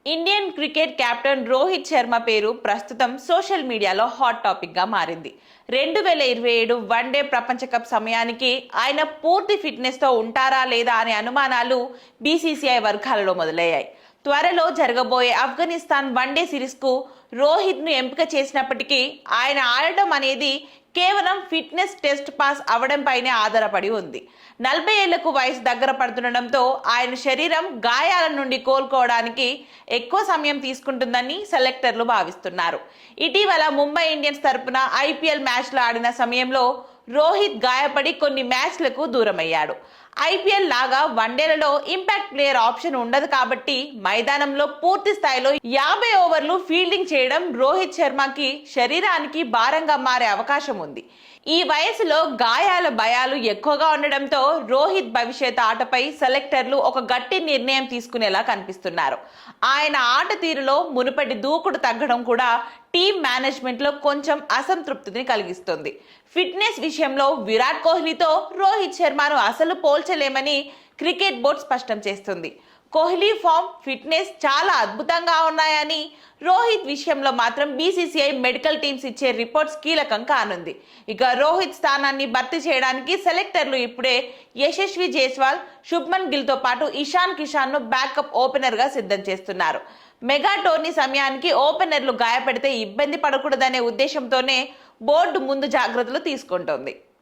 Indian cricket captain Rohit Sharma పేరు ప్రస్తుతం social మీడియాలో హాట్ టాపిక్ గా మారింది. 2027 వన్డే ప్రపంచ కప్ సమయానికి ఆయన పూర్తి ఫిట్నెస్ తో ఉంటారా లేదా అనే అనుమానాలు బీసీసీఐ వర్గాలలో మొదలయ్యాయి. త్వరలో జరగబోయే ఆఫ్ఘనిస్తాన్ వన్డే సిరీస్ కు రోహిత్ ను ఎంపిక చేసినప్పటికీ ఆయన ఆడటం అనేది కేవలం ఫిట్నెస్ టెస్ట్ పాస్ అవడంపైనే ఆధారపడి ఉంది. 40 ఏళ్లకు వయసు దగ్గర పడుతుండటంతో ఆయన శరీరం గాయాల నుండి కోలుకోవడానికి ఎక్కువ సమయం తీసుకుంటుందని సెలెక్టర్లు భావిస్తున్నారు. ఇటీవల ముంబై ఇండియన్స్ తరపున ఐపీఎల్ మ్యాచ్లు ఆడిన సమయంలో రోహిత్ గాయపడి కొన్ని మ్యాచ్లకు దూరమయ్యాడు. ఐపీఎల్ లాగా వన్డేలలో ఇంపాక్ట్ ప్లేయర్ ఆప్షన్ ఉండదు కాబట్టి మైదానంలో పూర్తి స్థాయిలో 50 ఓవర్లు ఫీల్డింగ్ చేయడం రోహిత్ శర్మకి శరీరానికి భారంగా మారే అవకాశం ఉంది. ఈ వయసులో గాయాల భయాలు ఎక్కువగా ఉండడంతో రోహిత్ భవిష్యత్ ఆటపై సెలెక్టర్లు ఒక గట్టి నిర్ణయం తీసుకునేలా కనిపిస్తున్నారు. ఆయన ఆట తీరులో మునుపటి దూకుడు తగ్గడం కూడా టీం మేనేజ్మెంట్ లో కొంచెం అసంతృప్తిని కలిగిస్తుంది. ఫిట్నెస్ విషయంలో విరాట్ కోహ్లీతో రోహిత్ శర్మను అసలు పోల్చలేమని క్రికెట్ బోర్డు స్పష్టం చేస్తుంది. కోహ్లీ ఫామ్, ఫిట్నెస్ చాలా అద్భుతంగా ఉన్నాయని, రోహిత్ విషయంలో మాత్రం బీసీసీఐ మెడికల్ టీమ్స్ ఇచ్చే రిపోర్ట్స్ కీలకం కానుంది. ఇక రోహిత్ స్థానాన్ని భర్తీ చేయడానికి సెలెక్టర్లు ఇప్పుడే యశస్వి జైస్వాల్, శుభ్మన్ గిల్ తో పాటు ఇషాన్ కిషాన్ ను బ్యాకప్ ఓపెనర్ గా సిద్ధం చేస్తున్నారు. మెగా టోర్నీ సమయానికి ఓపెనర్లు గాయపడితే ఇబ్బంది పడకూడదనే ఉద్దేశంతోనే బోర్డు ముందు జాగ్రత్తలు తీసుకుంటోంది.